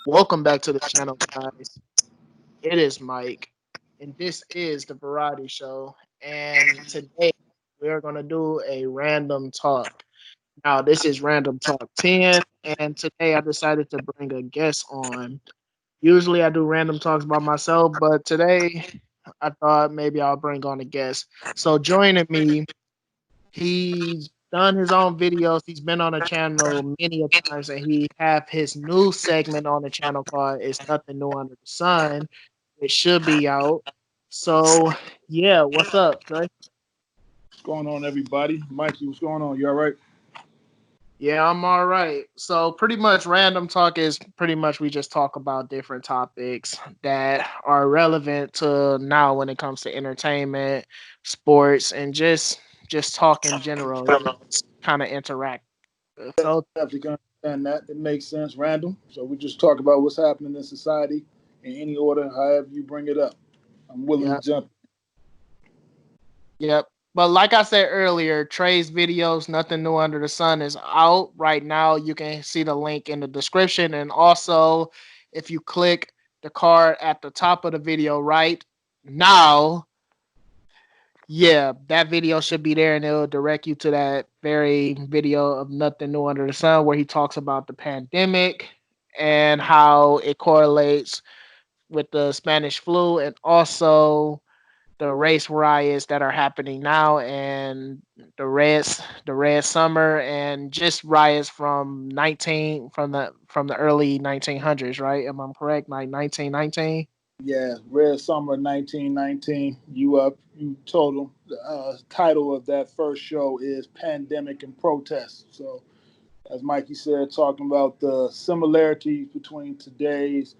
Welcome back to the channel, guys. It is Mike, and this is the Variety Show. And today we are going to do a random talk. Now, this is Random Talk 10, and today I decided to bring a guest on. Usually I do random talks by myself, but today I thought maybe I'll bring on a guest. So, joining me, he's done his own videos. He's been on the channel many a times, and he have his new segment on the channel called "It's Nothing New Under the Sun." It should be out. So, yeah, what's up, Trey? What's going on, everybody? Mikey, what's going on? You all right? Yeah, I'm all right. So, pretty much, random talk is pretty much we just talk about different topics that are relevant to now when it comes to entertainment, sports, and just talk in general. It's kind of interactive. So, Definitely can understand that. It makes sense. Random. So we just talk about what's happening in society in any order, however you bring it up. I'm willing yeah. to jump. Yep. But like I said earlier, Trey's videos, Nothing New Under the Sun, is out right now. You can see the link in the description. And also, if you click the card at the top of the video right now, yeah, that video should be there and it'll direct you to that very video of Nothing New Under the Sun where he talks about the pandemic and how it correlates with the Spanish flu and also the race riots that are happening now and the red summer and just riots from 19 from the early 1900s, right? Am I correct? Like 1919. Yeah, Red Summer 1919. You told them the title of that first show is Pandemic and Protest. So, as Mikey said, talking about the similarities between today's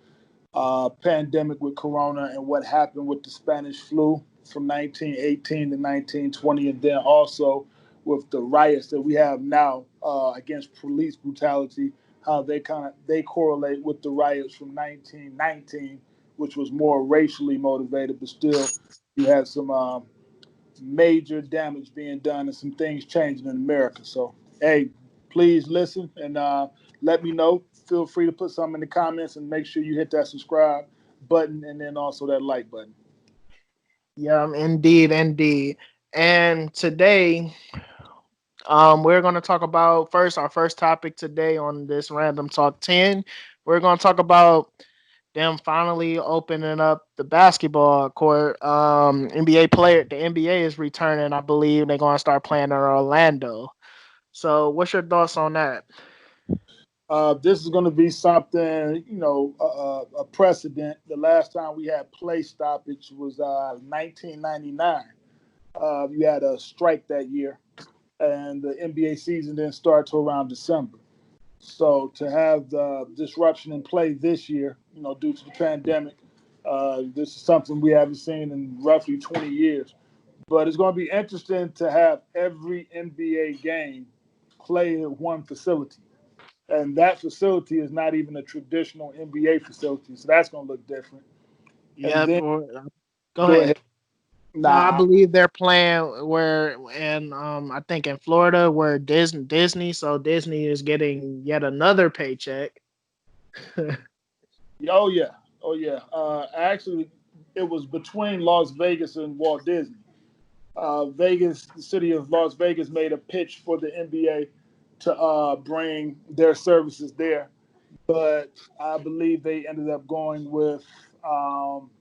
pandemic with Corona and what happened with the Spanish flu from 1918 to 1920, and then also with the riots that we have now against police brutality, how they correlate with the riots from 1919, which was more racially motivated, but still you had some major damage being done and some things changing in America. So, hey, please listen and let me know. Feel free to put something in the comments and make sure you hit that subscribe button and then also that like button. Yeah, indeed, indeed. And today, we're going to talk about first our first topic today on this Random Talk 10. We're going to talk about them finally opening up the basketball court. The NBA is returning. I believe they're going to start playing in Orlando. So, what's your thoughts on that? This is going to be something, a precedent. The last time we had play stoppage was 1999. You had a strike that year, and the NBA season didn't start till around December. So to have the disruption in play this year, due to the pandemic, this is something we haven't seen in roughly 20 years. But it's going to be interesting to have every NBA game play at one facility. And that facility is not even a traditional NBA facility. So that's going to look different. And Yep. then Go go ahead. ahead. No, I Nah, believe they're playing where and I think in Florida where Disney, so Disney is getting yet another paycheck. oh, yeah. Oh, yeah. Actually, it was between Las Vegas and Walt Disney. The city of Las Vegas, made a pitch for the NBA to bring their services there, but I believe they ended up going with um,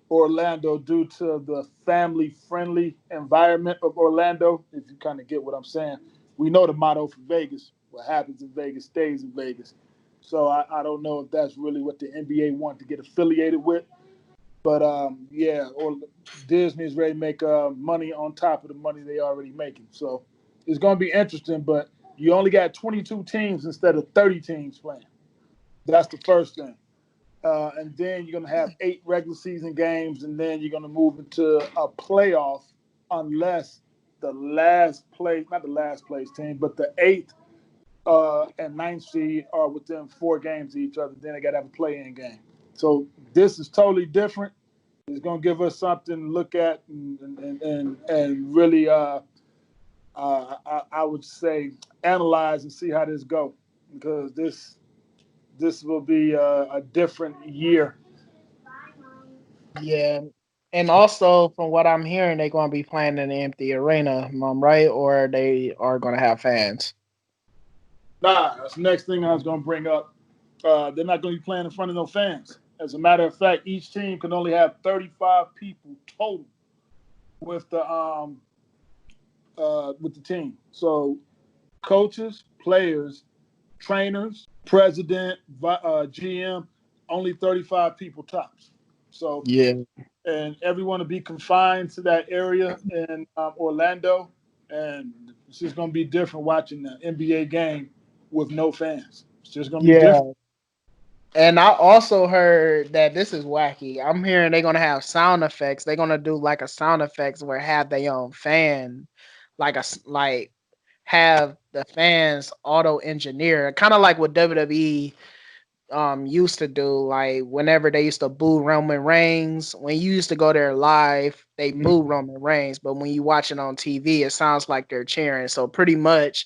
Orlando due to the family-friendly environment of Orlando. If you kind of get what I'm saying, we know the motto for Vegas: "What happens in Vegas stays in Vegas." So I don't know if that's really what the NBA want to get affiliated with. But yeah, or Disney is ready to make money on top of the money they already making. So it's going to be interesting. But you only got 22 teams instead of 30 teams playing. That's the first thing. And then you're going to have 8 regular season games, and then you're going to move into a playoff unless the last place, not the last place team, but the eighth and ninth seed are within 4 games of each other. Then they got to have a play-in game. So this is totally different. It's going to give us something to look at and really, I would say, analyze and see how this go because this will be a different year. Yeah. And also, from what I'm hearing, they're going to be playing in an empty arena, am I right? Or they are going to have fans. Nah, that's the next thing I was going to bring up. They're not going to be playing in front of no fans. As a matter of fact, each team can only have 35 people total with the team. So coaches, players, trainers, president, GM, only 35 people tops. So Yeah. and everyone will be confined to that area in Orlando, and it's just going to be different watching the NBA game with no fans. It's just going to be different. Yeah. And I also heard that this is wacky. I'm hearing they're gonna have sound effects. They're gonna do like a sound effects where have their own fan, like have the fans auto engineer, kind of like what WWE used to do. Like whenever they used to boo Roman Reigns, when you used to go there live, they boo Roman Reigns, but when you watch it on TV, it sounds like they're cheering. So pretty much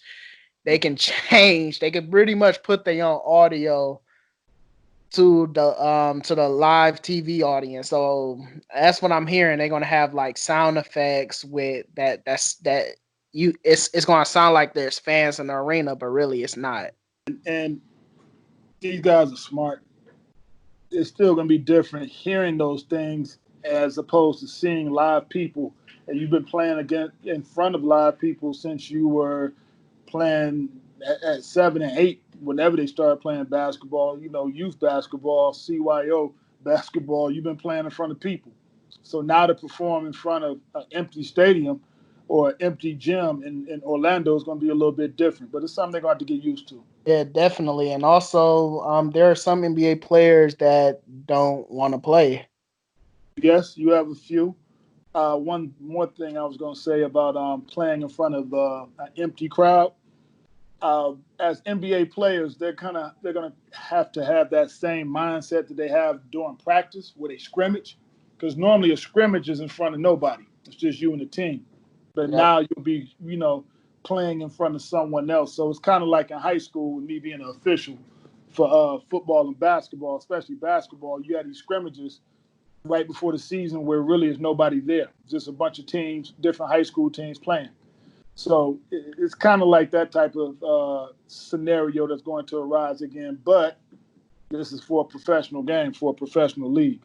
they can change. They can pretty much put their own audio to the live TV audience. So that's what I'm hearing. They're gonna have like sound effects with that. That you. It's gonna sound like there's fans in the arena, but really it's not. And these guys are smart. It's still going to be different hearing those things as opposed to seeing live people. And you've been playing again in front of live people since you were playing at 7 and 8. Whenever they started playing basketball, youth basketball, CYO basketball, you've been playing in front of people. So now to perform in front of an empty stadium or an empty gym in Orlando is going to be a little bit different. But it's something they're going to have to get used to. Yeah, definitely. And also, there are some NBA players that don't want to play. Yes, you have a few. One more thing I was going to say about playing in front of an empty crowd. As NBA players, they're gonna have to have that same mindset that they have during practice, where they scrimmage, because normally a scrimmage is in front of nobody. It's just you and the team. But Yep. now you'll be, playing in front of someone else. So it's kind of like in high school with me being an official for football and basketball, especially basketball. You had these scrimmages right before the season where really is nobody there, just a bunch of teams, different high school teams playing. So it's kind of like that type of scenario that's going to arise again, but this is for a professional game, for a professional league.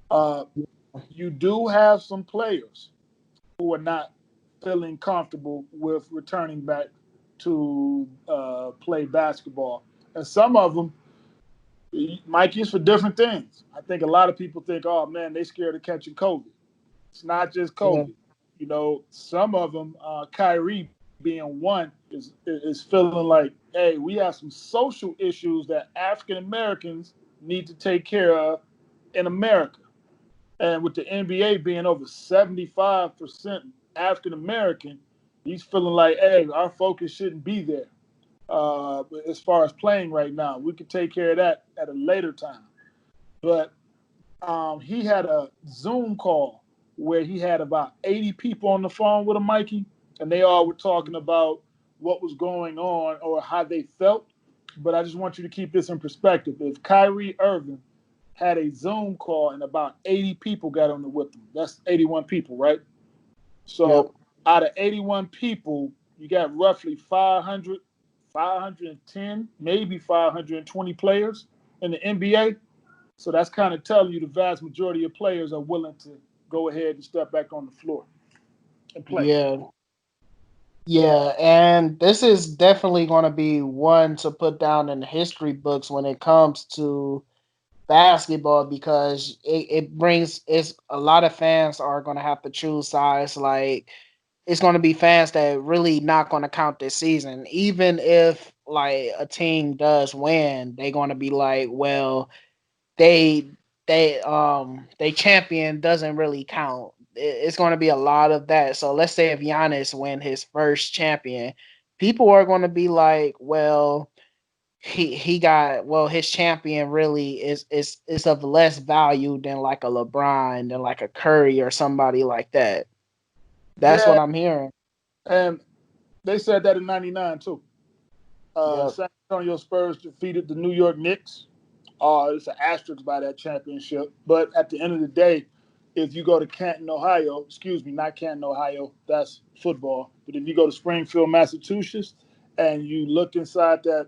Uh, you do have some players who are not feeling comfortable with returning back to play basketball. And some of them, Mikey, is for different things. I think a lot of people think, oh man, they scared of catching COVID. It's not just Yeah. COVID. Some of them, Kyrie being one, is feeling like, hey, we have some social issues that African Americans need to take care of in America. And with the NBA being over 75% African American, he's feeling like, hey, our focus shouldn't be there. As far as playing right now, we could take care of that at a later time. But he had a Zoom call where he had about 80 people on the phone with him, Mikey, and they all were talking about what was going on or how they felt. But I just want you to keep this in perspective. If Kyrie Irving had a Zoom call and about 80 people got on it with him, that's 81 people, right? Yep. So out of 81 people, you got roughly 500, 510, maybe 520 players in the NBA. So that's kind of telling you the vast majority of players are willing to go ahead and step back on the floor and play. Yeah. Yeah, and this is definitely going to be one to put down in the history books when it comes to basketball because it brings it's a lot of fans are going to have to choose sides. Like it's going to be fans that really not going to count this season, even if like a team does win, they're going to be like, well, they they champion doesn't really count. It's going to be a lot of that. So let's say if Giannis win his first champion, people are going to be like, well, he got well his champion really is of less value than like a LeBron, than like a Curry or somebody like that. That's Yeah, what I'm hearing. and they said that in '99 too. Yep. San Antonio Spurs defeated the New York Knicks it's an asterisk by that championship. But at the end of the day, if you go to Canton, Ohio, excuse me, not Canton, Ohio, that's football. But if you go to Springfield, Massachusetts, and you look inside that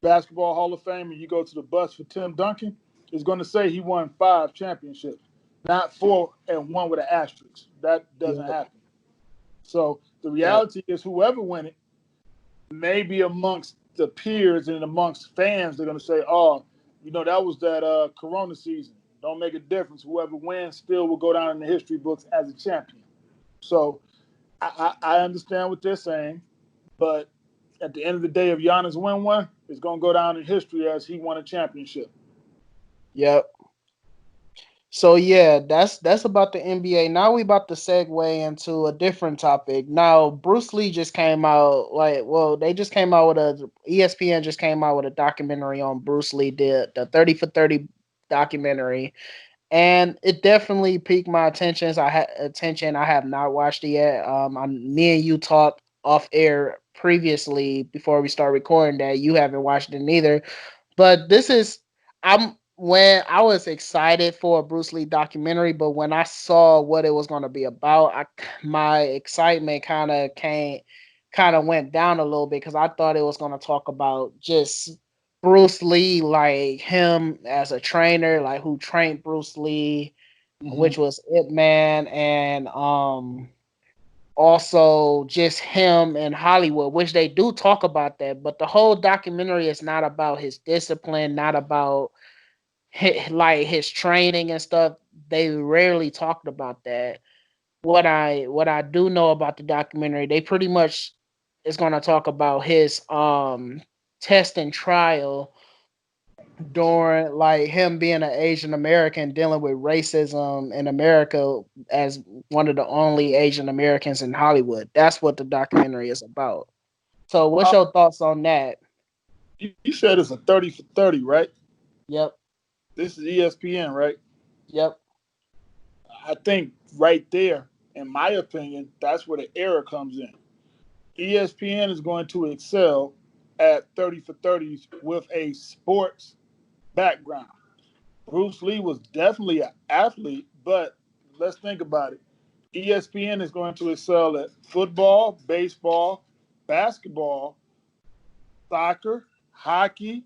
basketball Hall of Fame and you go to the bus for Tim Duncan, it's going to say he won 5 championships, not 4 and 1 with an asterisk. That doesn't Yep. happen. So the Yep. reality is, whoever win it, maybe amongst the peers and amongst fans, they're going to say, "Oh, that was that Corona season. Don't make a difference. Whoever wins still will go down in the history books as a champion." So I understand what they're saying, but at the end of the day, if Giannis win one, it's going to go down in history as he won a championship. Yep. So yeah, that's about the NBA. Now we about to segue into a different topic. Now Bruce Lee just came out they just came out with ESPN just came out with a documentary on Bruce Lee, did the 30 for 30 documentary, and it definitely piqued my attention. I have not watched it yet. Me and you talked off air previously before we start recording that you haven't watched it neither. But this is I'm when I was excited for a Bruce Lee documentary, but when I saw what it was going to be about, my excitement kind of went down a little bit because I thought it was going to talk about just Bruce Lee, like him as a trainer, like who trained Bruce Lee, Mm-hmm. which was Ip Man, and also just him in Hollywood, which they do talk about that, but the whole documentary is not about his discipline, not about like his training and stuff. They rarely talked about that. What I do know about the documentary, they pretty much is going to talk about his test and trial during like him being an Asian American dealing with racism in America as one of the only Asian Americans in Hollywood. That's what the documentary is about. So, what's Uh, your thoughts on that? you said it's a 30 for 30, right? Yep, This is ESPN, right? yep, I think right there, in my opinion, that's where the error comes in. ESPN is going to excel at 30 for 30s with a sports background. Bruce Lee was definitely an athlete, but let's think about it. ESPN is going to excel at football, baseball, basketball, soccer, hockey,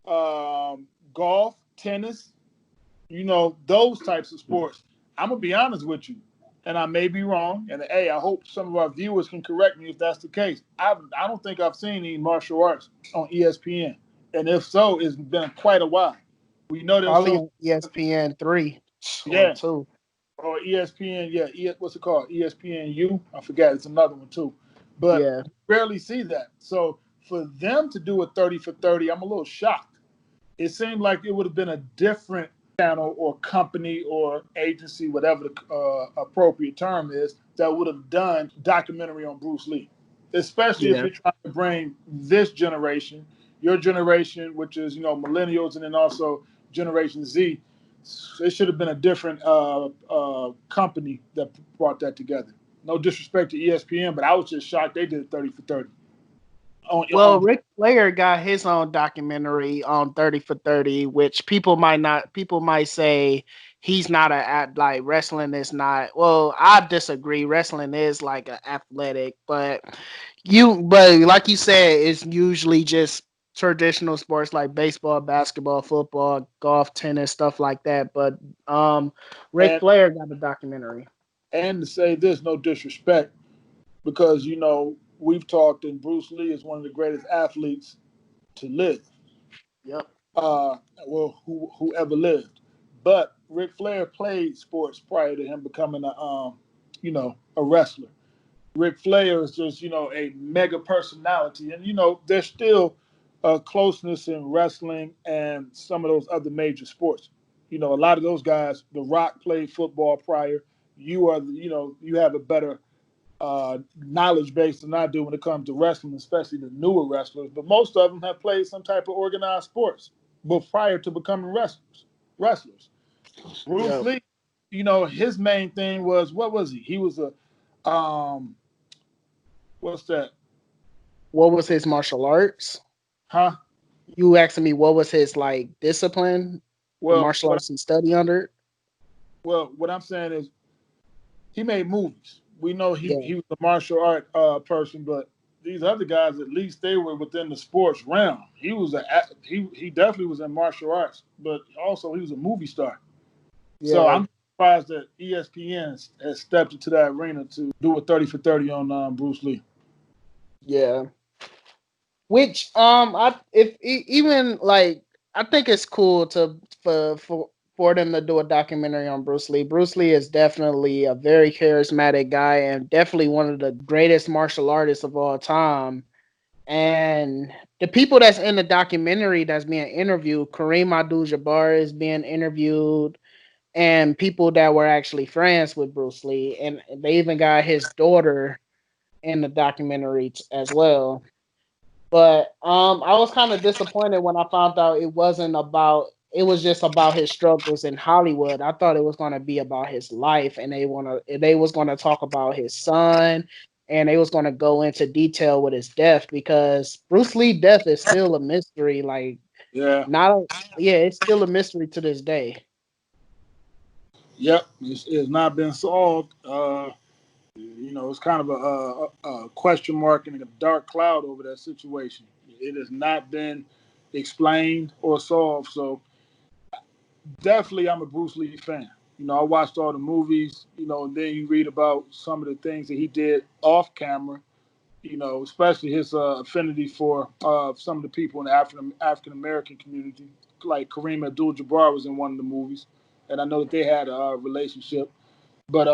golf, tennis, those types of sports. I'm gonna be honest with you, and I may be wrong. And hey, I hope some of our viewers can correct me if that's the case. I don't think I've seen any martial arts on ESPN, and if so, it's been quite a while. We know they'll probably show, on ESPN 3 or yeah, 2. or ESPN, yeah, what's it called? ESPNU. I forget. It's another one too, but Yeah. rarely see that. So for them to do a 30 for 30, I'm a little shocked. It seemed like it would have been a different channel or company or agency, whatever the appropriate term is, that would have done documentary on Bruce Lee. Especially if Yeah. you're trying to bring this generation, your generation, which is millennials, and then also Generation Z. It should have been a different company that brought that together. No disrespect to ESPN, but I was just shocked they did 30 for 30 Well, on Ric Flair got his own documentary on 30 for 30, which people might say he's not like wrestling is not. Well, I disagree. Wrestling is like an athletic, but like you said, it's usually just traditional sports like baseball, basketball, football, golf, tennis, stuff like that. But Ric and Flair got a documentary. and to say this, no disrespect, because we've talked, and Bruce Lee is one of the greatest athletes to live. Yep. Uh, who ever lived. But Ric Flair played sports prior to him becoming a wrestler. Ric Flair is just a mega personality, and there's still a closeness in wrestling and some of those other major sports. A lot of those guys, The Rock played football prior. You have a better knowledge base than I do when it comes to wrestling, especially the newer wrestlers. But most of them have played some type of organized sports, but prior to becoming wrestlers. Bruce Yep. Lee, his main thing was, what was he? He was um, what's that? What was his martial arts? Huh? You asking me what was his like discipline, the Well, martial arts he study under? what I'm saying is he made movies. We know Yeah, he was a martial art person, but these other guys, at least they were within the sports realm. He definitely was in martial arts, but also he was a movie star. So yeah, I'm surprised that ESPN has stepped into that arena to do a 30 for 30 on Bruce Lee. yeah. Which I if even like I think it's cool to for them to do a documentary on Bruce Lee. Bruce Lee is definitely a very charismatic guy and definitely one of the greatest martial artists of all time. And the people that's in the documentary that's being interviewed, Kareem Abdul-Jabbar is being interviewed, and people that were actually friends with Bruce Lee, and they even got his daughter in the documentary as well. But I was kind of disappointed when I found out it wasn't about. It was just about his struggles in Hollywood. I thought it was going to be about his life, and they was going to talk about his son, and they was going to go into detail with his death because Bruce Lee death is still a mystery. Like Yeah, not, yeah, it's still a mystery to this day. yep, it's not been solved. It's kind of a question mark and a dark cloud over that situation. It has not been explained or solved. So definitely, I'm a Bruce Lee fan. I watched all the movies. And then you read about some of the things that he did off camera. Especially his affinity for some of the people in the African American community, like Kareem Abdul-Jabbar was in one of the movies, and I know that they had a relationship. But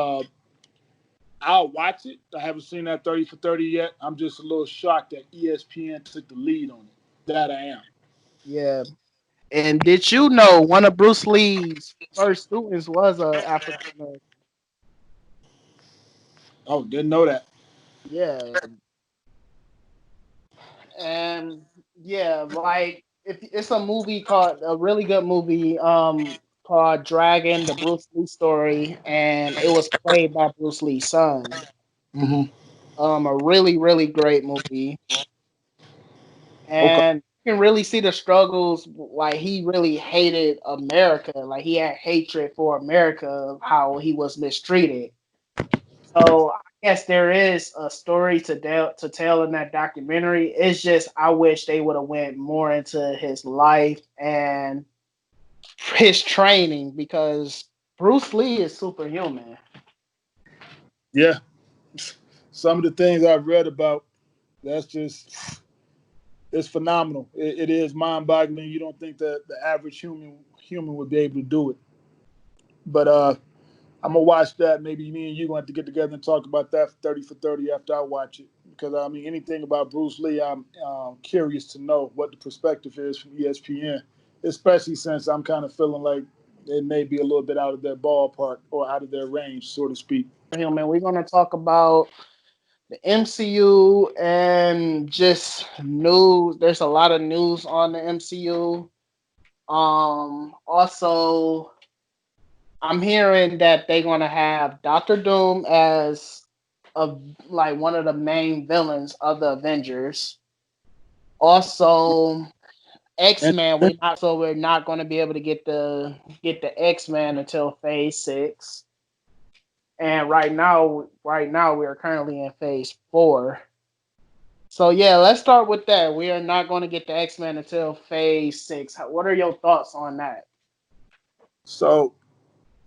I'll watch it. I haven't seen that 30 for 30 yet. I'm just a little shocked that ESPN took the lead on it. That I am. Yeah. And did you know one of Bruce Lee's first students was a African American? Oh, didn't know that. Yeah, and yeah, like if it's a movie called a really good movie, called Dragon, the Bruce Lee story, and it was played by Bruce Lee's son. Hmm. A really great movie, Okay. and you can really see the struggles. Like he really hated America, like he had hatred for America, how he was mistreated. So I guess there is a story to tell in that documentary. It's just I wish they would have went more into his life and his training because Bruce Lee is superhuman. Yeah. Some of the things I've read about, that's just it's phenomenal. It is mind-boggling. You don't think that the average human would be able to do it. But I'm gonna watch that. Maybe me and you gonna have to get together and talk about that 30 for 30 after I watch it. Because I mean, anything about Bruce Lee, I'm curious to know what the perspective is from ESPN, especially since I'm kind of feeling like it may be a little bit out of their ballpark or out of their range, so to speak. Superhuman. We're gonna talk about the MCU and just news. There's a lot of news on the MCU. Also, I'm hearing that they're gonna have Doctor Doom as a like one of the main villains of the Avengers. Also, X And Men. We're not gonna be able to get the X Men until Phase 6. And right now we are currently in Phase 4. So yeah, let's start with that. We are not going to get the X Men until Phase 6. What are your thoughts on that? so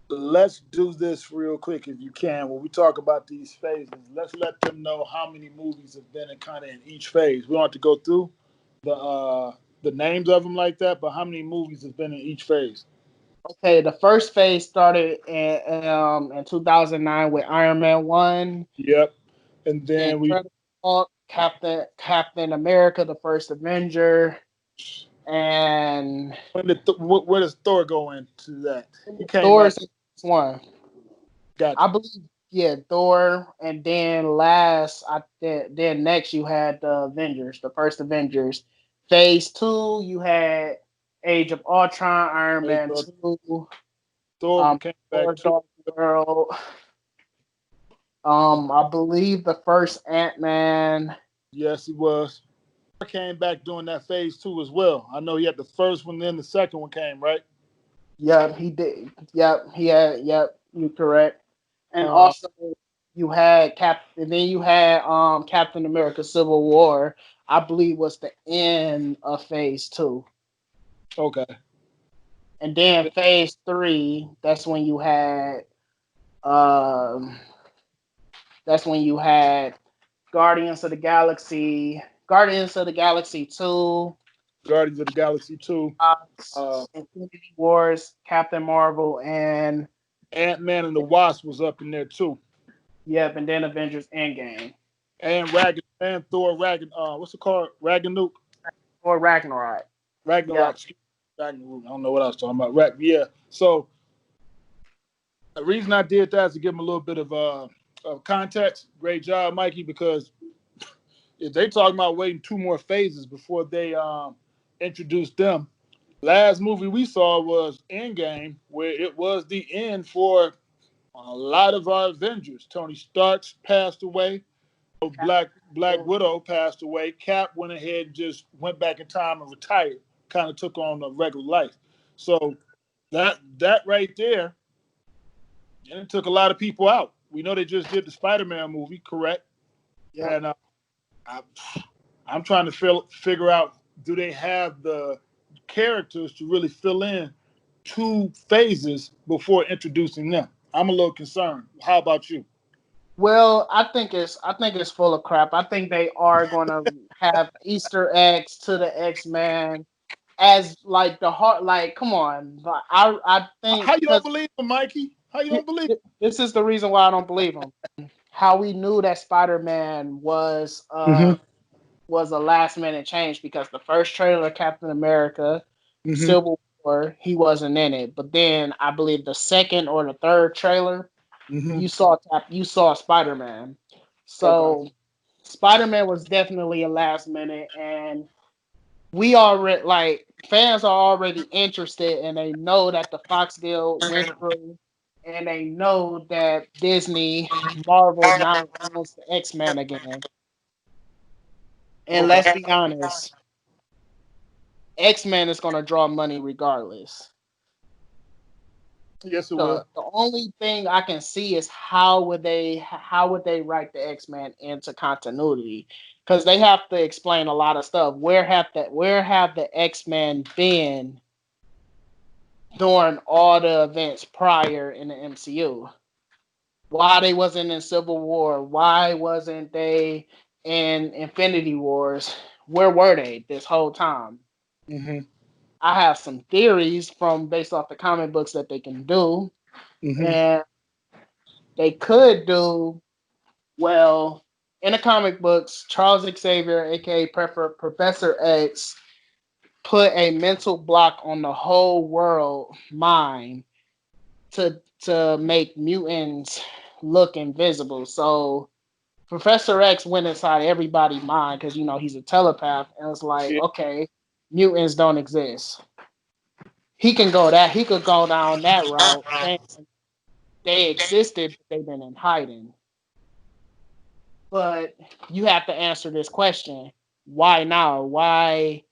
let's do this real quick if you can. When we talk about these phases, let's let them know how many movies have been in kind of in each phase. We don't have to go through the names of them like that, but how many movies has been in each phase? Okay, the first phase started in 2009 with Iron Man 1, Yep. And the then we Incredible Hulk, Captain America, the First Avenger, and where does Thor go into that? He came right. Thor's the first one. I Gotcha. believe, yeah, Thor, and then next you had the Avengers, the first Avengers. Phase 2, you had Age of Ultron, Iron Hey, Man 2, Thor came back Thor too. Dark World. I believe the first Ant Man. Yes, he was. came back during that phase two as well. I know he had the first one, then the second one came, right? Yep, he did. Yep, he had. Yep, you correct. And Uh, also, you had and then you had Captain America: Civil War. I believe was the end of Phase Two, okay. and then Phase Three. Um, that's when you had Guardians of the Galaxy Two, Guardians of the Galaxy 2. Uh, Infinity Wars, Captain Marvel, and Ant-Man and the Wasp was up in there too. yep, and then Avengers Endgame And Thor Ragn what's it called? Ragnarok. or Ragnarok. Ragnarok. Yep, Excuse me. Ragnarok. I don't know what I was talking about. Yeah. So the reason I did that is to give them a little bit of context. Great job, Mikey, because if they talking about waiting two more phases before they introduce them, last movie we saw was Endgame, where it was the end for a lot of our Avengers. Tony Stark passed away. Black Widow passed away. Cap went ahead and just went back in time and retired. Kind of took on a regular life. So that right there, and it took a lot of people out. We know they just did the Spider-Man movie, correct? yep. And I, I'm trying to figure out, do they have the characters to really fill in two phases before introducing them? I'm a little concerned. How about you? Well, I think it's full of crap. I think they are going to have Easter eggs to the X-Men as like the heart. Like, come on, I think How you don't because believe him, Mikey? How you don't believe this is the reason why I don't believe them. How we knew that Spider-Man him? was a last minute change because the first trailer, Captain America, Mm-hmm. Civil War, he wasn't in it. But then I believe the second or the third trailer, Mm-hmm. you saw Spider Man. Okay. So Spider Man was definitely a last minute, and we already like fans are already interested, and they know that the Fox deal went through, and they know that Disney Marvel now owns the X Men again. And let's Okay. be honest, X Men is going to draw money regardless. Yes, it will. The only thing I can see is how would they write the X Men into continuity, because they have to explain a lot of stuff. Where have the X Men been during all the events prior in the MCU? Why they wasn't in Civil War? Why wasn't they in Infinity Wars? Where were they this whole time? Mm-hmm. I have some theories from based off the comic books that they can do, Mm-hmm. and they could do well in the comic books. Charles Xavier, aka Professor X, put a mental block on the whole world mind to make mutants look invisible. So Professor X went inside everybody's mind because he's a telepath, and it's like, Yeah. okay, mutants don't exist. He could go down that route, saying they existed, but they've been in hiding. But you have to answer this question: why now? Why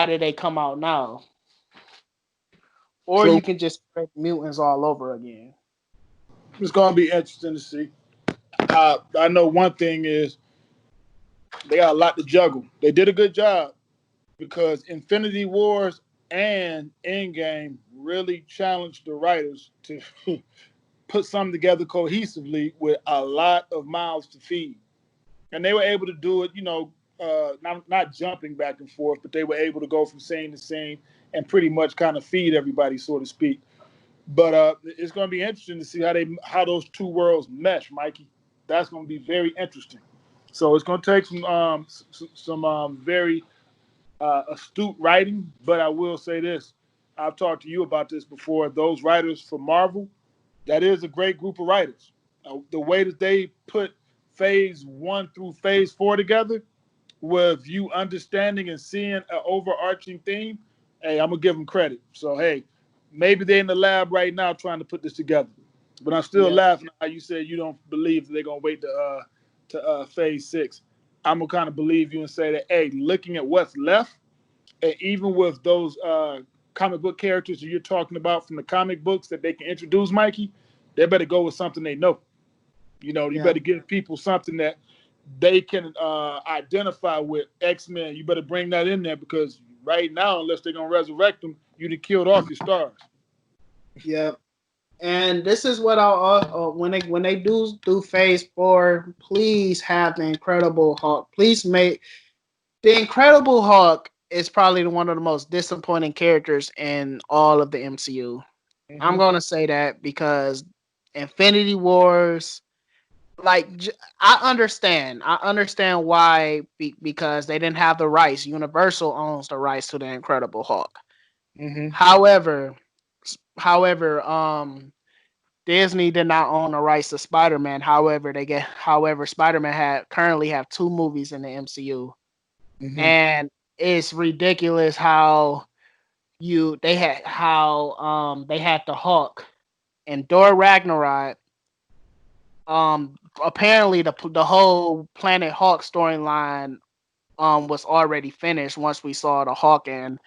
did they come out now? Or True. you can just create mutants all over again. It's gonna be interesting to see. I know one thing is they got a lot to juggle. They did a good job because Infinity Wars and Endgame really challenged the writers to put something together cohesively with a lot of mouths to feed, and they were able to do it. Not jumping back and forth, but they were able to go from scene to scene and pretty much kind of feed everybody, so to speak. But it's going to be interesting to see how those two worlds mesh, Mikey. That's going to be very interesting. So it's going to take some very astute writing. But I will say this: I've talked to you about this before. Those writers for Marvel, that is a great group of writers. The way that they put Phase One through Phase Four together, with you understanding and seeing an overarching theme, hey, I'm gonna give them credit. So hey, maybe they're in the lab right now trying to put this together. But I'm still Yeah. laughing at how you said you don't believe that they're gonna wait to Phase Six. I'm gonna kind of believe you and say that, hey, looking at what's left, and even with those comic book characters that you're talking about from the comic books that they can introduce, Mikey, they better go with something they know. You know, you Yeah. better give people something that they can identify with. X-Men, you better bring that in there because right now, unless they're gonna resurrect them, you done killed off your stars. Yeah. And this is what I'll when they do phase 4, please have the Incredible Hulk. Please make the Incredible Hulk is probably one of the most disappointing characters in all of the MCU. I'm Mm-hmm. gonna say that because Infinity Wars, like I understand why because they didn't have the rights. Universal owns the rights to the Incredible Hulk. Mm-hmm. However, however, Disney did not own the rights to Spider-Man. However, Spider-Man had currently have 2 movies in the MCU, Mm-hmm. and it's ridiculous how they had the Hulk and Thor Ragnarok. Apparently the whole Planet Hulk storyline was already finished once we saw the Hulk and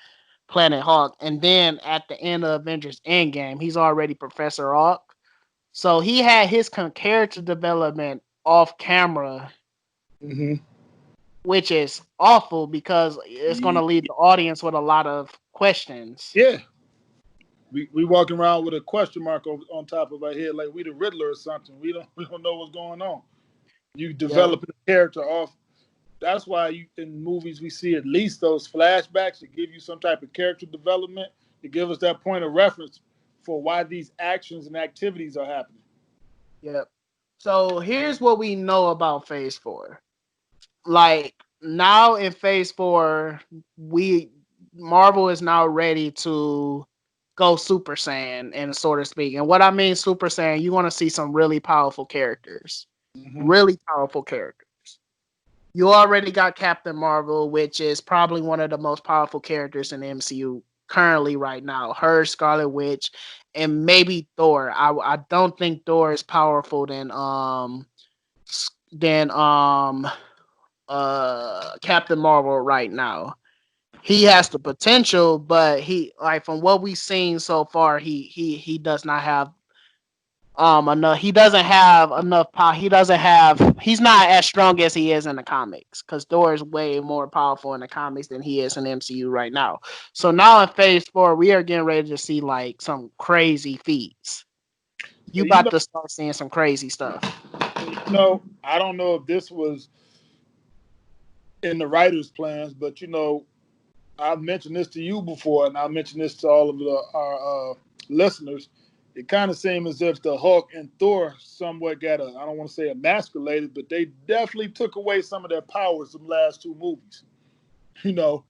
Planet Hulk, and then at the end of Avengers Endgame, he's already Professor Hulk. So he had his character development off camera, Mm-hmm. which is awful because it's going to leave the audience with a lot of questions. Yeah, we walking around with a question mark on top of our head like we the Riddler or something. We don't know what's going on. You Yeah, develop a character off. That's why you in movies we see at least those flashbacks to give you some type of character development to give us that point of reference for why these actions and activities are happening. yeah. So here's what we know about Phase 4. Like now in Phase 4, we Marvel is now ready to go Super Saiyan, and so to speak. And what I mean Super Saiyan, you want to see some really powerful characters, Mm-hmm. really powerful characters. You already got Captain Marvel, which is probably one of the most powerful characters in the MCU currently right now. Her, Scarlet Witch, and maybe Thor. I don't think Thor is powerful than Captain Marvel right now. He has the potential, but he like from what we've seen so far, he does not have enough. He doesn't have enough power. He's not as strong as he is in the comics because Thor is way more powerful in the comics than he is in the MCU right now. So now in Phase 4, we are getting ready to see like some crazy feats. You You about know, to start seeing some crazy stuff. I don't know if this was in the writers' plans, but I've mentioned this to you before, and I mentioned this to all of our listeners. It kind of seemed as if the Hulk and Thor somewhat got I don't want to say emasculated, but they definitely took away some of their powers in the last 2 movies. You know,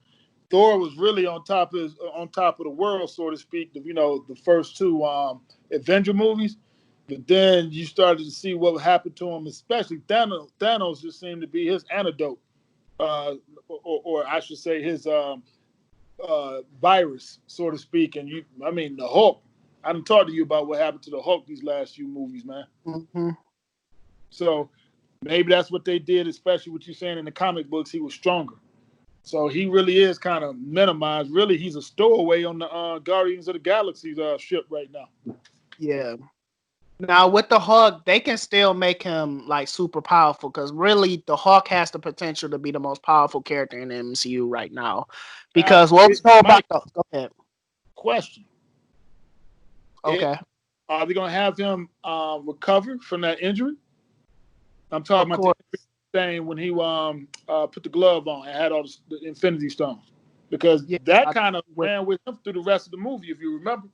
Thor was really on top of the world, so to speak. The first 2 Avenger movies, but then you started to see what happened to him, especially Thanos. Thanos just seemed to be his antidote, uh, or I should say his virus, so to speak. And I mean, the Hulk. I didn't talk to you about what happened to the Hulk these last few movies, man. Hmm. So maybe that's what they did, especially what you're saying in the comic books. He was stronger. So he really is kind of minimized. Really, he's a stowaway on the Guardians of the Galaxy ship right now. Yeah. Now with the Hulk, they can still make him like super powerful because really the Hulk has the potential to be the most powerful character in the MCU right now. Now, Because what we know about Mike, the go ahead. question: Okay. Are they going to have him recover from that injury? I'm talking Of about the course. thing when he put the glove on and had all the Infinity Stones, because Yeah, that I kind of think ran with him through the rest of the movie, if you remember.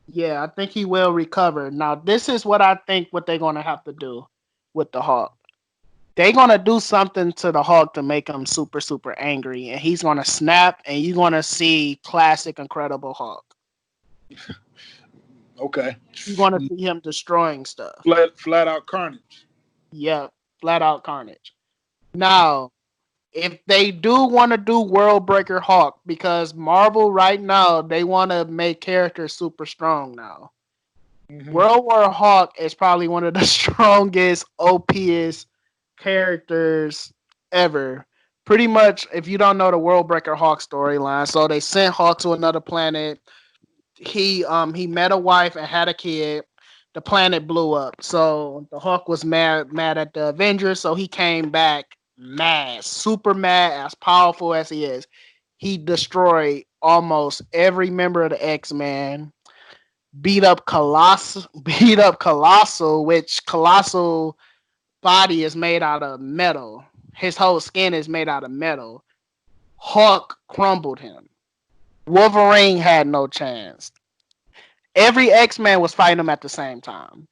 yeah, I think he will recover. Now, this is what I think what they're gonna have to do with the Hulk. They're gonna do something to the Hulk to make him super, super angry, and he's gonna snap, and you're gonna see classic Incredible Hulk. Okay, You're gonna see him destroying stuff. flat out carnage. Yep, flat out carnage. Now, if they do want to do World Breaker Hulk, because Marvel right now they want to make characters super strong now. Mm-hmm. World War Hulk is probably one of the strongest, OPS characters ever. Pretty much, if you don't know the World Breaker Hawk storyline, so they sent Hawk to another planet. He met a wife and had a kid. The planet blew up, so the Hawk was mad at the Avengers. So he came back mad, super mad, as powerful as he is. He destroyed almost every member of the X-Men. Beat up Colossal, beat up Colossal, which Colossal body is made out of metal. His whole skin is made out of metal. Hawk crumbled him. Wolverine had no chance. Every X-Man was fighting him at the same time.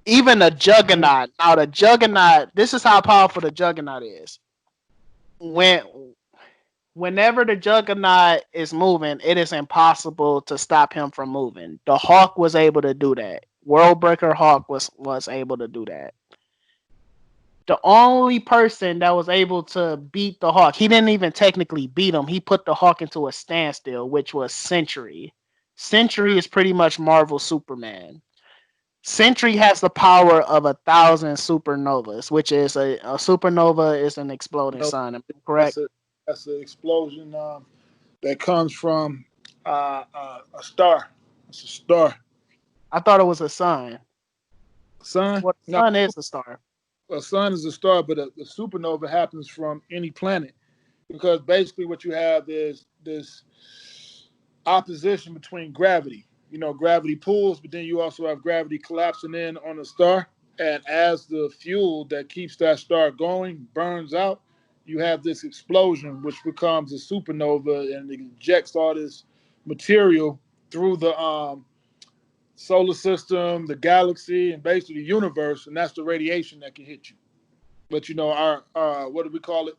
Even the Mhm. Juggernaut. Now the Juggernaut, this is how powerful the Juggernaut is. When whenever the Juggernaut is moving, it is impossible to stop him from moving. The Hawk was able to do that. Worldbreaker Hawk was able to do that. The only person that was able to beat the Hawk, he didn't even technically beat him. He put the Hawk into a standstill, which was Sentry. Sentry is pretty much Marvel Superman. Sentry has the power of 1,000 supernovas, which is a supernova is an exploding No, sun. Am I that's correct? a that's an explosion that comes from a star. It's a star. I thought it was a sun. Sun? Well, the No, sun is a star. a sun is a star, but a supernova happens from any planet because basically what you have is this opposition between gravity. You know, gravity pulls, but then you also have gravity collapsing in on a star. And as the fuel that keeps that star going burns out, you have this explosion, which becomes a supernova and it ejects all this material through the solar system, the galaxy, and basically the universe. And that's the radiation that can hit you. But you know, our what do we call it?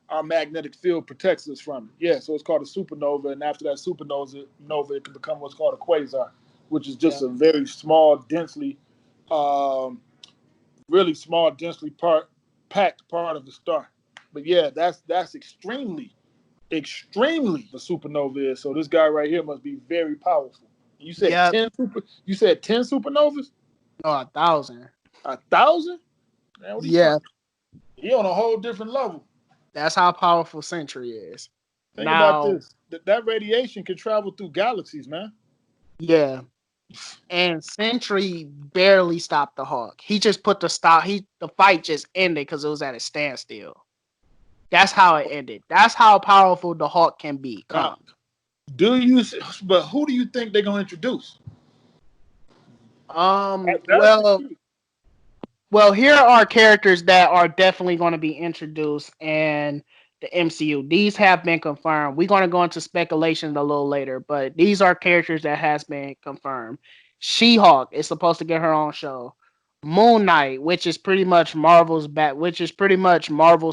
Our magnetic field protects us from it. Yeah, so it's called a supernova, and after that supernova, it can become what's called a quasar, which is just Yeah. a very small, um, really small, packed part of the star. But yeah, that's extremely the supernova is. So this guy right here must be very powerful. You said Yep. 10 super. You said 10 supernovas. No, 1,000. 1,000? Man, what are you Yeah, talking? He on a whole different level. that's how powerful Sentry is. Think about Now, this. That radiation can travel through galaxies, man. yeah, and Sentry barely stopped the Hawk. He just put the stop. The fight just ended because it was at a standstill. That's how it ended. That's how powerful the Hawk can Now, become. do you? But who do you think they're gonna introduce? That's the Well, key. here are characters that are definitely going to be introduced in the MCU. These have been confirmed. We're going to go into speculation a little later, but these are characters that has been confirmed. She-Hulk is supposed to get her own show. Moon Knight, which is pretty much Marvel's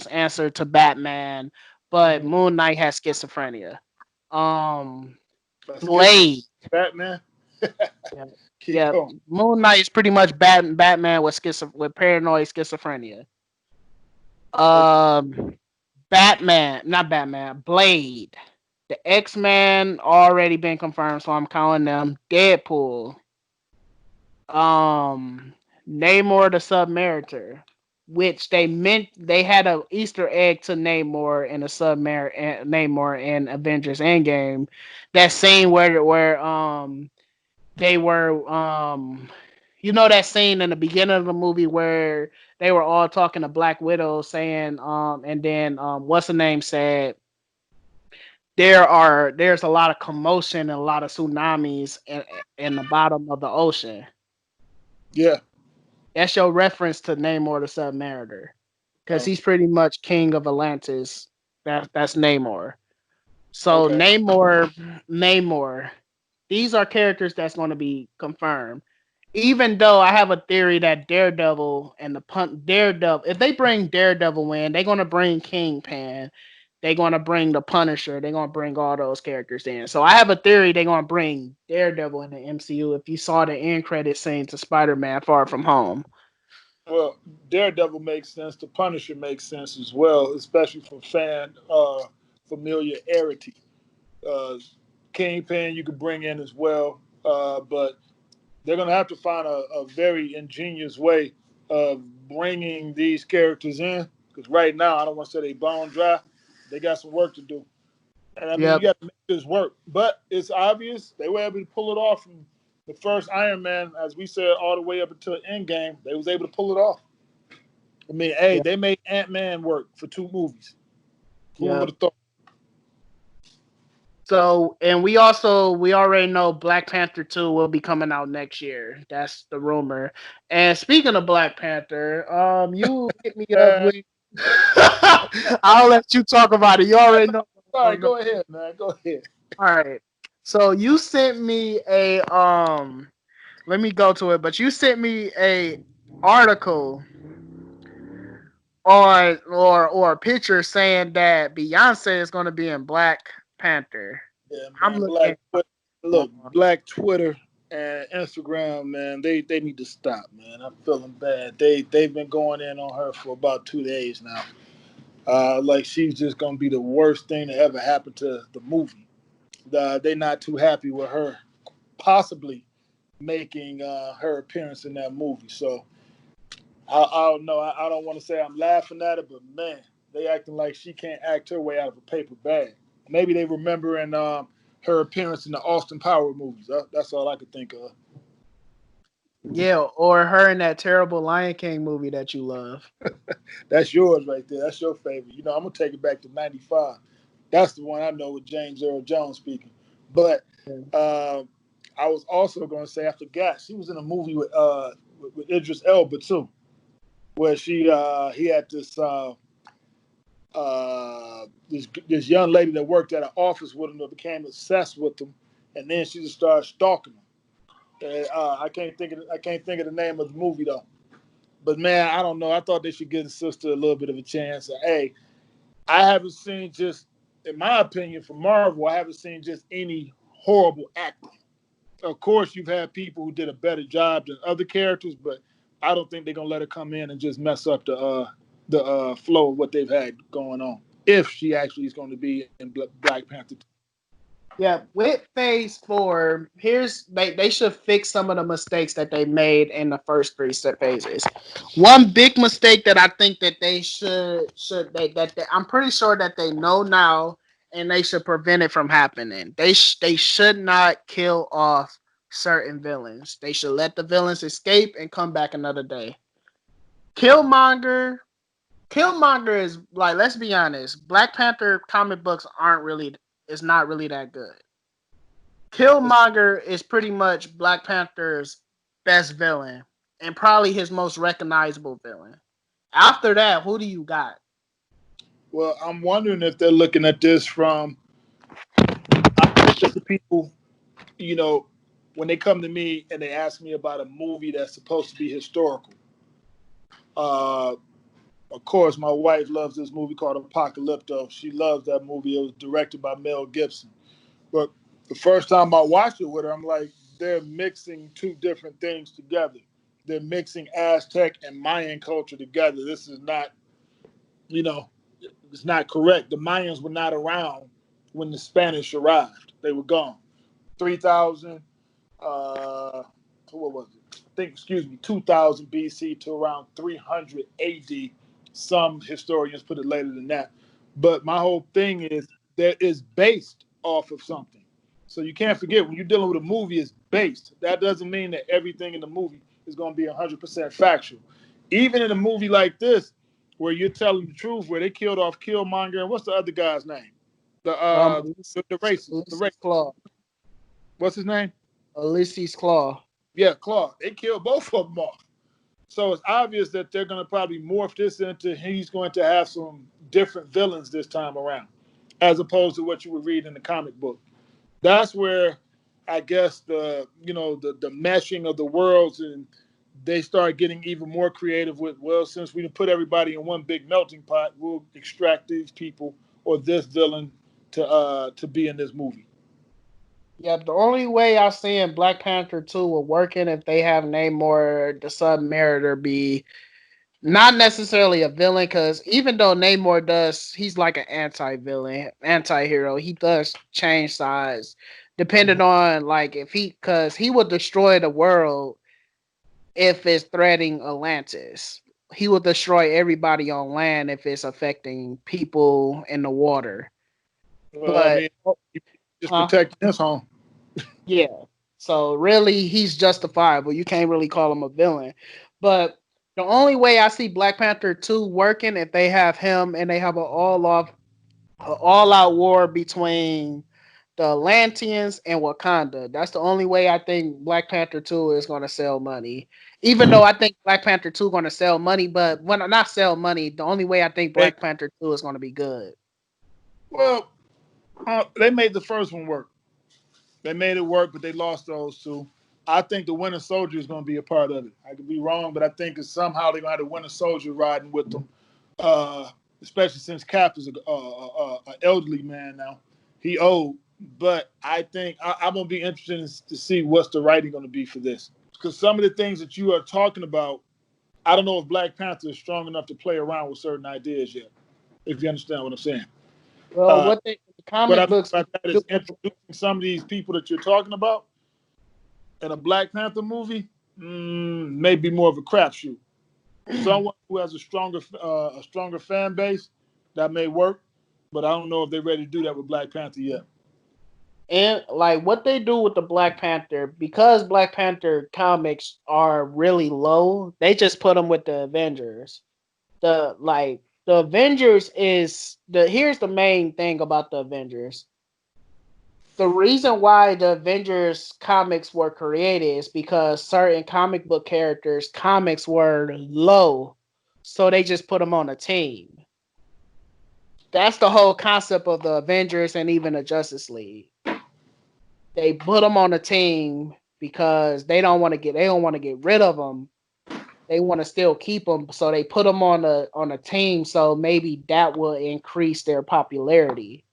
answer to Batman, but Mm-hmm. Moon Knight has schizophrenia. Um, Schizophrenic Blade. Batman. Yeah, Keep yeah. going. Moon Knight is pretty much Batman with paranoid schizophrenia. Okay. Batman, not Batman, Blade. The X-Men already been confirmed, so I'm calling them Deadpool. Um, Namor the Submariner, which they had a Easter egg to Namor in the Namor in Avengers Endgame. That scene where they were you know that scene in the beginning of the movie where they were all talking to Black Widow saying and then what's the name said there's a lot of commotion and a lot of tsunamis in the bottom of the ocean. Yeah. That's your reference to Namor the Submariner because Oh, he's pretty much king of Atlantis. That's Namor. So okay. Namor, these are characters that's going to be confirmed. Even though I have a theory that Daredevil and Daredevil, if they bring Daredevil in, they're gonna bring Kingpin, they're gonna bring the Punisher, they're gonna bring all those characters in. So I have a theory they're gonna bring Daredevil in the MCU. If you saw the end credit scene to Spider-Man: Far From Home, Well, Daredevil makes sense. The Punisher makes sense as well, especially for fan familiarity. Uh, Kingpin you could bring in as well, but they're going to have to find a very ingenious way of bringing these characters in. Because right now, I don't want to say they bone dry. They got some work to do. And I mean, you Yep. got to make this work. But it's obvious they were able to pull it off from the first Iron Man, as we said, all the way up until Endgame. They was able to pull it off. I mean, hey, Yep. they made Ant-Man work for 2 movies. Who would Yep. have thought? So, and we already know Black Panther 2 will be coming out next year. That's the rumor. And speaking of Black Panther, you hit me up Man, with I'll let you talk about it. You already know what sorry, I'm gonna go ahead, man. Go ahead. All right. So you sent me a let me go to it, but you sent me a article on or a picture saying that Beyonce is gonna be in Black Panther. Yeah, I'm man. looking Look, Black Twitter and Instagram, man. They need to stop, man. I'm feeling bad. They've been going in on her for about 2 days now. Like she's just gonna be the worst thing to ever happen to the movie. They're not too happy with her possibly making her appearance in that movie. So I don't know. I don't want to say I'm laughing at it, but man, they acting like she can't act her way out of a paper bag. Maybe they remembering her appearance in the Austin Power movies. That's all I could think of. yeah, or her in that terrible Lion King movie that you love. That's yours right there. That's your favorite. You know, I'm gonna take it back to '95. That's the one I know with James Earl Jones speaking. But uh, I was also gonna say I forgot she was in a movie with Idris Elba too, where he had this young lady that worked at an office with him that became obsessed with him, and then she just started stalking him. And, I can't think of the name of the movie though. But man, I don't know. I thought they should give the sister a little bit of a chance. Hey, I haven't seen just, in my opinion, from Marvel, I haven't seen just any horrible acting. Of course, you've had people who did a better job than other characters, but I don't think they're gonna let her come in and just mess up the flow of what they've had going on. If she actually is going to be in Black Panther. Yeah, with phase four, here's they should fix some of the mistakes that they made in the first three set phases. One big mistake that I think that they should they, I'm pretty sure that they know now and they should prevent it from happening. They should not kill off certain villains. They should let the villains escape and come back another day. Killmonger Killmonger is like, let's be honest, Black Panther comic books aren't really is not really that good. Killmonger is pretty much Black Panther's best villain and probably his most recognizable villain. After that, who do you got? Well, I'm wondering if they're looking at this from. I think that the people, you know, when they come to me and they ask me about a movie that's supposed to be historical. Uh, of course, my wife loves this movie called Apocalypto. She loves that movie. It was directed by Mel Gibson. But the first time I watched it with her, I'm like, they're mixing two different things together. They're mixing Aztec and Mayan culture together. This is not, you know, it's not correct. The Mayans were not around when the Spanish arrived. They were gone. 3,000, what was it? I think, excuse me, 2000 BC to around 300 AD. Some historians put it later than that. But my whole thing is that it's based off of something. So you can't forget when you're dealing with a movie, it's based. That doesn't mean that everything in the movie is going to be 100% factual. Even in a movie like this, where you're telling the truth, where they killed off Killmonger and what's the other guy's name? The racist, the Ulysses racist. Claw. What's his name? Ulysses Claw. Yeah, Claude. They killed both of them off. So it's obvious that they're going to probably morph this into he's going to have some different villains this time around, as opposed to what you would read in the comic book. That's where I guess the meshing of the worlds and they start getting even more creative with, well, since we put everybody in one big melting pot, we'll extract these people or this villain to be in this movie. Yeah, the only way I see in Black Panther 2 will working if they have Namor the Submariner be not necessarily a villain, because even though Namor does, he's like an anti-villain, anti-hero. He does change sides depending on like if because he would destroy the world if it's threatening Atlantis. he will destroy everybody on land if it's affecting people in the water. Well, I But mean, he just huh? protecting his home. Yeah. So really, he's justifiable. You can't really call him a villain. But the only way I see Black Panther 2 working if they have him and they have an all out war between the Atlanteans and Wakanda. That's the only way I think Black Panther 2 is going to sell money. Even though I think Black Panther 2 going to sell money, but when not sell money, the only way I think They, Black Panther 2 is going to be good. well, they made the first one work. They made it work, but they lost those two. I think the Winter Soldier is going to be a part of it. I could be wrong, but I think it's somehow they're going to have the Winter Soldier riding with them, uh, especially since Cap is an elderly man now. He old, but I think I'm going to be interested to see what's the writing going to be for this. Because some of the things that you are talking about, I don't know if Black Panther is strong enough to play around with certain ideas yet, if you understand what I'm saying. Well, Uh, what the what I comic mean books by that do is introducing some of these people that you're talking about in a Black Panther movie, maybe more of a crapshoot. Someone who has a stronger fan base, that may work, but I don't know if they're ready to do that with Black Panther yet. and like what they do with the Black Panther, because Black Panther comics are really low, they just put them with the Avengers. The Avengers is the here's the main thing about the Avengers. The reason why the Avengers comics were created is because certain comic book characters comics were low, so they just put them on a team. That's the whole concept of the Avengers and even the Justice League. They put them on a team because they don't want to get rid of them. They want to still keep them, so they put them on a team. So maybe that will increase their popularity.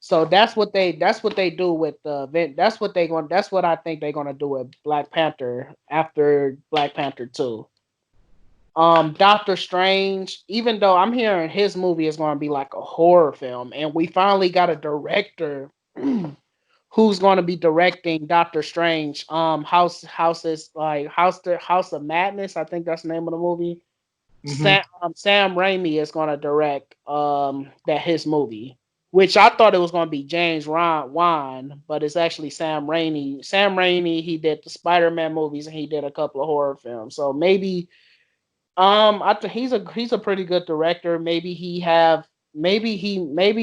So that's what they do with the event. That's what I think they're gonna do with Black Panther after Black Panther 2. Doctor Strange, even though I'm hearing his movie is gonna be like a horror film, and we finally got a director who's going to be directing Doctor Strange. House is like House of Madness. I think that's the name of the movie. Mm-hmm. Sam Raimi is going to direct that his movie, which I thought it was going to be James Wan, but it's actually Sam Raimi. Sam Raimi, he did the Spider-Man movies and he did a couple of horror films. So maybe I think he's a pretty good director. Maybe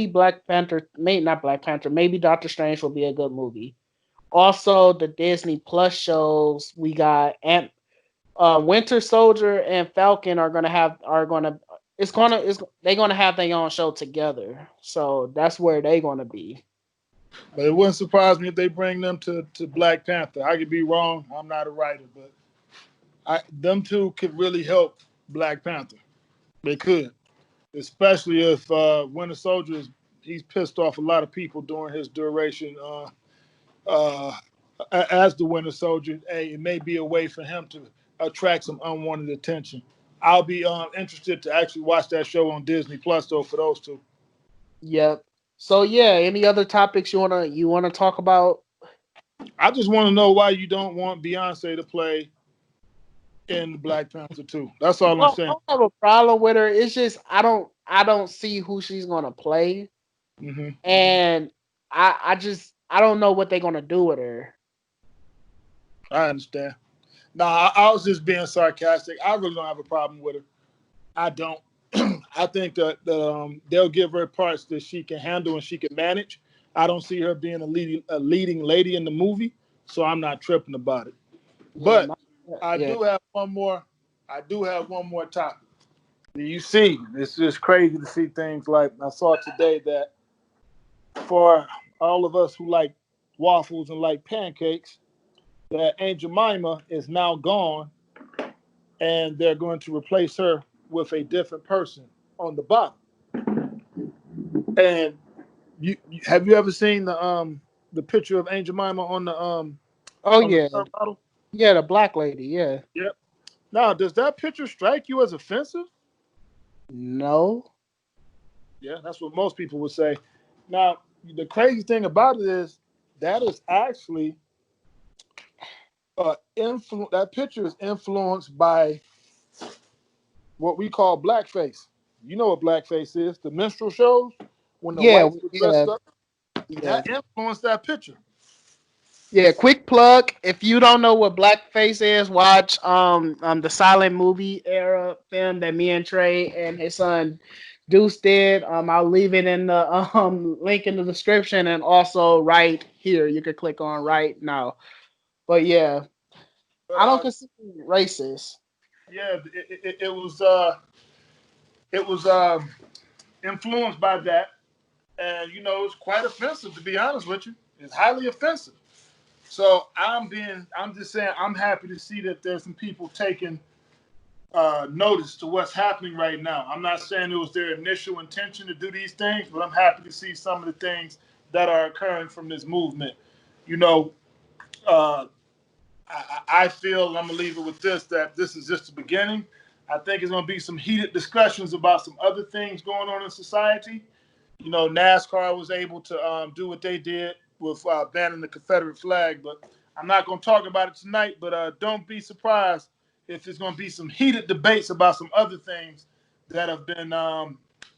Black Panther, maybe not Black Panther, maybe Doctor Strange will be a good movie. Also, the Disney Plus shows we got Winter Soldier and Falcon they're gonna have their own show together. So that's where they're gonna be. But it wouldn't surprise me if they bring them to Black Panther. I could be wrong. I'm not a writer, but them two could really help Black Panther. They could, especially if Winter Soldier he's pissed off a lot of people during his duration. Uh, as the Winter Soldier, hey, it may be a way for him to attract some unwanted attention. I'll be interested to actually watch that show on Disney Plus though for those two. Yep. So yeah, any other topics you wanna talk about? I just want to know why you don't want Beyonce to play in Black Panther 2. That's all I'm Well, I saying. don't have a problem with her. It's just I don't see who she's gonna play, Hmm. and I don't know what they're gonna do with her. I understand. No, I was just being sarcastic. I really don't have a problem with her. I don't. I think that they'll give her parts that she can handle and she can manage. I don't see her being a leading lady in the movie, so I'm not tripping about it. Yeah, But I yeah. do have one more. I do have one more topic. You see, it's just crazy to see things like I saw today that for all of us who like waffles and like pancakes, that Aunt Jemima is now gone, and they're going to replace her with a different person on the bottom. And have you ever seen the picture of Aunt Jemima Oh on the yeah, third bottle? yeah. The black lady. Yeah. Yep. Now, does that picture strike you as offensive? No. Yeah, that's what most people would say. Now, the crazy thing about it is that is actually that picture is influenced by what we call blackface. You know what blackface is? The minstrel shows when the Yeah, whites were yeah, dressed up. yeah. That influenced that picture. Yeah, quick plug. If you don't know what blackface is, watch the silent movie era film that me and Trey and his son Deuce did. I'll leave it in the link in the description and also right here. You can click on right now. But yeah, But I don't consider it racist. yeah, it was influenced by that, and it's quite offensive to be honest with you. It's highly offensive. So I'm just saying, I'm happy to see that there's some people taking notice to what's happening right now. I'm not saying it was their initial intention to do these things, but I'm happy to see some of the things that are occurring from this movement. You know, uh, I feel, and I'm gonna leave it with this, that this is just the beginning. I think it's gonna be some heated discussions about some other things going on in society. NASCAR was able to do what they did with banning the Confederate flag, but I'm not going to talk about it tonight. But don't be surprised if there's going to be some heated debates about some other things that have been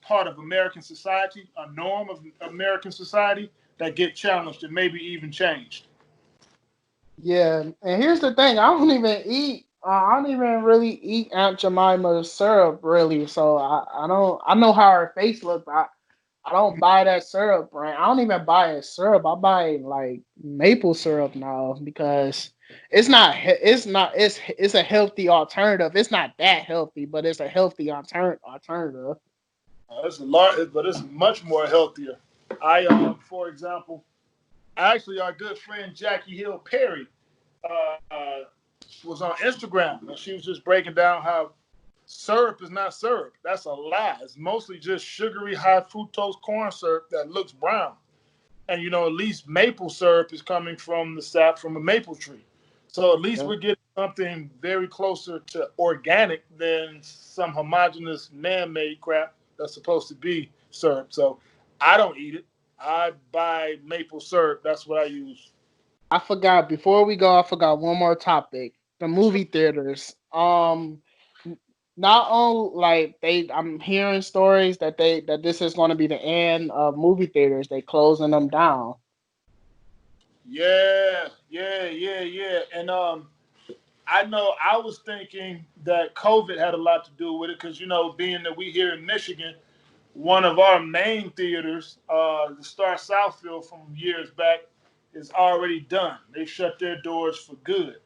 part of American society, a norm of American society that get challenged and maybe even changed. Yeah, and here's the thing: I don't even eat. I don't even really eat Aunt Jemima's syrup, really. So I don't. I know how her face looks. I don't buy that syrup brand. I don't even buy a syrup. I buy like maple syrup now because it's a healthy alternative. It's not that healthy, but it's a healthy alternative. It's a lot, but it's much more healthier. For example, actually, our good friend Jackie Hill Perry uh, was on Instagram, and she was just breaking down how syrup is not syrup. That's a lie. It's mostly just sugary, high fructose corn syrup that looks brown. And at least maple syrup is coming from the sap from a maple tree. So at least Yeah. we're getting something very closer to organic than some homogenous man-made crap that's supposed to be syrup. So I don't eat it. I buy maple syrup. That's what I use. I forgot before we go. I forgot one more topic: the movie theaters. Not only like I'm hearing stories that this is going to be the end of movie theaters. They closing them down. Yeah, yeah, yeah, yeah. And I know I was thinking that COVID had a lot to do with it because being that we here in Michigan, one of our main theaters, the Star Southfield from years back, is already done. They shut their doors for good.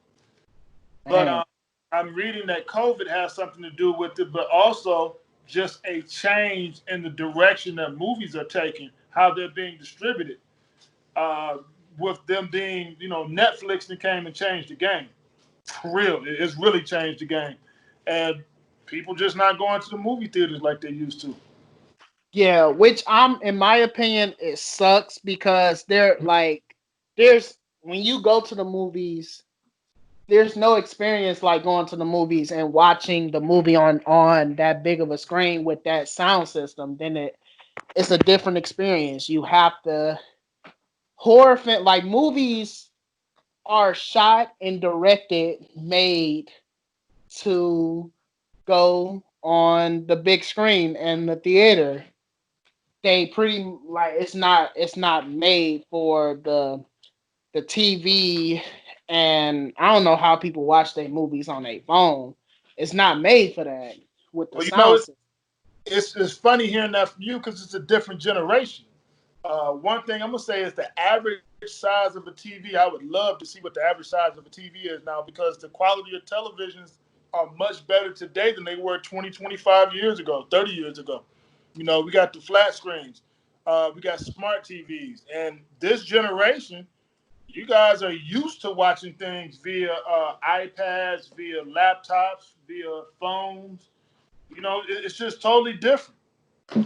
But Man, I'm reading that COVID has something to do with it, but also just a change in the direction that movies are taking, how they're being distributed. Uh, with them being, Netflix that came and changed the game. For real, it's really changed the game, and people just not going to the movie theaters like they used to. yeah, which in my opinion, it sucks because there's when you go to the movies, there's no experience like going to the movies and watching the movie on that big of a screen with that sound system. Then it's a different experience. You have to like movies are shot and directed, made to go on the big screen and the theater. They pretty like it's not made for the TV, and I don't know how people watch their movies on their phone. It's not made for that with the Well, sound system. it's funny hearing that from you because it's a different generation. One thing I'm gonna say is the average size of a TV. I would love to see what the average size of a TV is now because the quality of televisions are much better today than they were 20, 25 years ago, 30 years ago. We got the flat screens, we got smart TVs, and this generation, you guys are used to watching things via iPads, via laptops, via phones. It's just totally different.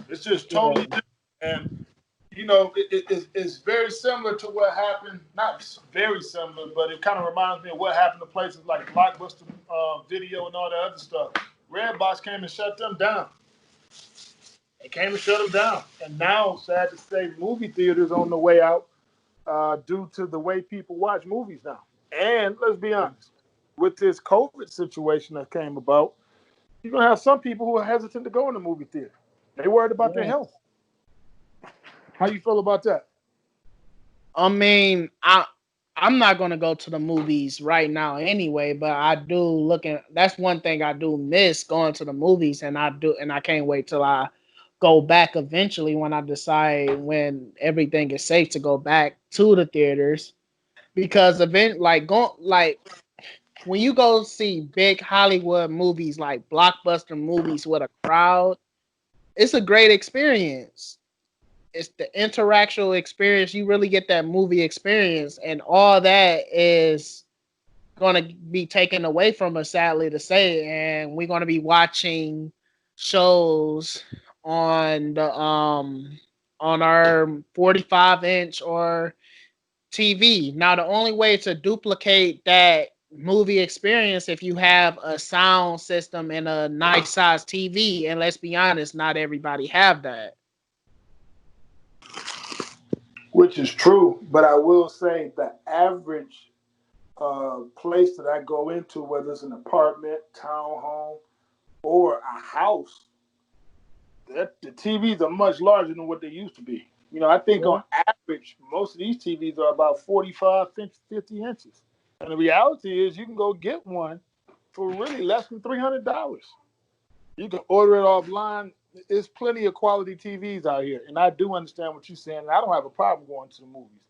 It's just totally Yeah, different. And it's very similar to what happened. Not very similar, but it kind of reminds me of what happened to places like Blockbuster Video and all that other stuff. Redbox came and shut them down. They came and shut them down. And now, sad to say, movie theaters on the way out due to the way people watch movies now. And let's be honest, with this COVID situation that came about, You're gonna have some people who are hesitant to go in the movie theater. They worried about their Yeah. health. How you feel about that? I mean, I'm not gonna go to the movies right now anyway, but I do looking. That's one thing I do miss going to the movies, and I can't wait till I go back eventually when I decide when everything is safe to go back to the theaters because like when you go see big Hollywood movies like blockbuster movies with a crowd, it's a great experience. It's the interactual experience. You really get that movie experience, and all that is going to be taken away from us, sadly to say. And we're going to be watching shows on the on our 45-inch or TV. Now, the only way to duplicate that movie experience if you have a sound system and a nice size TV. And let's be honest, not everybody have that. Which is true, but I will say the average place that I go into, whether it's an apartment, townhome, or a house, the TVs are much larger than what they used to be. I think on Yeah. average, most of these TVs are about 45, 50 inches. And the reality is, you can go get one for really less than $300. You can order it offline. There's plenty of quality TVs out here, and I do understand what you're saying. And I don't have a problem going to the movies,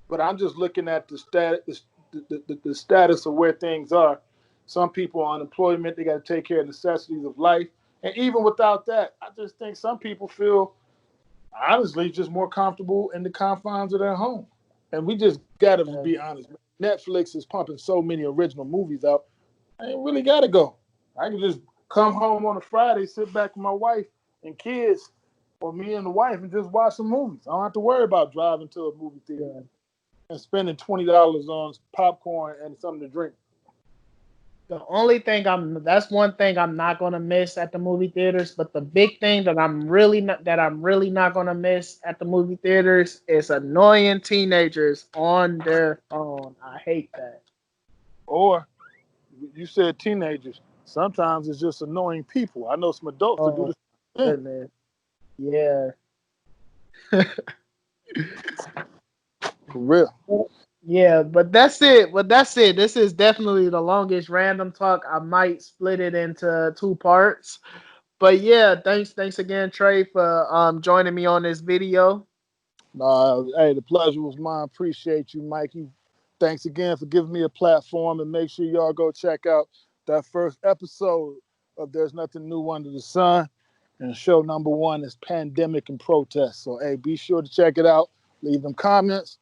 but I'm just looking at the status of where things are. Some people are on unemployment; they got to take care of necessities of life, and even without that, I just think some people feel honestly just more comfortable in the confines of their home. And we just got to be honest. Netflix is pumping so many original movies out. I ain't really got to go. I can just come home on a Friday, sit back with my wife and kids, or me and the wife, and just watch some movies. I don't have to worry about driving to a movie theater Yeah. and spending $20 on popcorn and something to drink. The only thing that's one thing I'm not gonna miss at the movie theaters, but the big thing that I'm really not gonna miss at the movie theaters is annoying teenagers on their phone. I hate that. Or you said teenagers. Sometimes it's just annoying people. I know some adults that do Oh the same thing. goodness. Yeah. For real. Yeah, but that's it. But that's it. This is definitely the longest random talk. I might split it into two parts. But yeah, thanks again, Trey, for joining me on this video. Hey, the pleasure was mine. Appreciate you, Mikey. Thanks again for giving me a platform, and make sure y'all go check out that first episode of There's Nothing New Under the Sun. And show number one is Pandemic and Protest. So, hey, be sure to check it out. Leave them comments,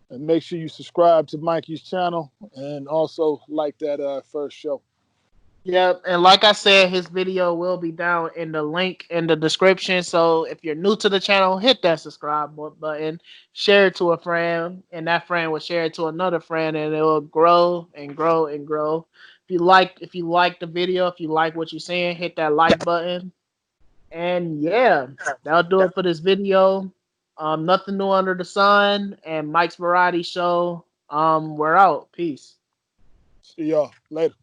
and make sure you subscribe to Mikey's channel, and also like that first show. Yep, and like I said, his video will be down in the link in the description. So if you're new to the channel, hit that subscribe button, share it to a friend, and that friend will share it to another friend, and it will grow and grow and grow. If you like the video, if you like what you're seeing, hit that like button. And yeah, that'll do it for this video. Nothing new under the sun, and Mike's Variety Show. We're out. Peace. See y'all later.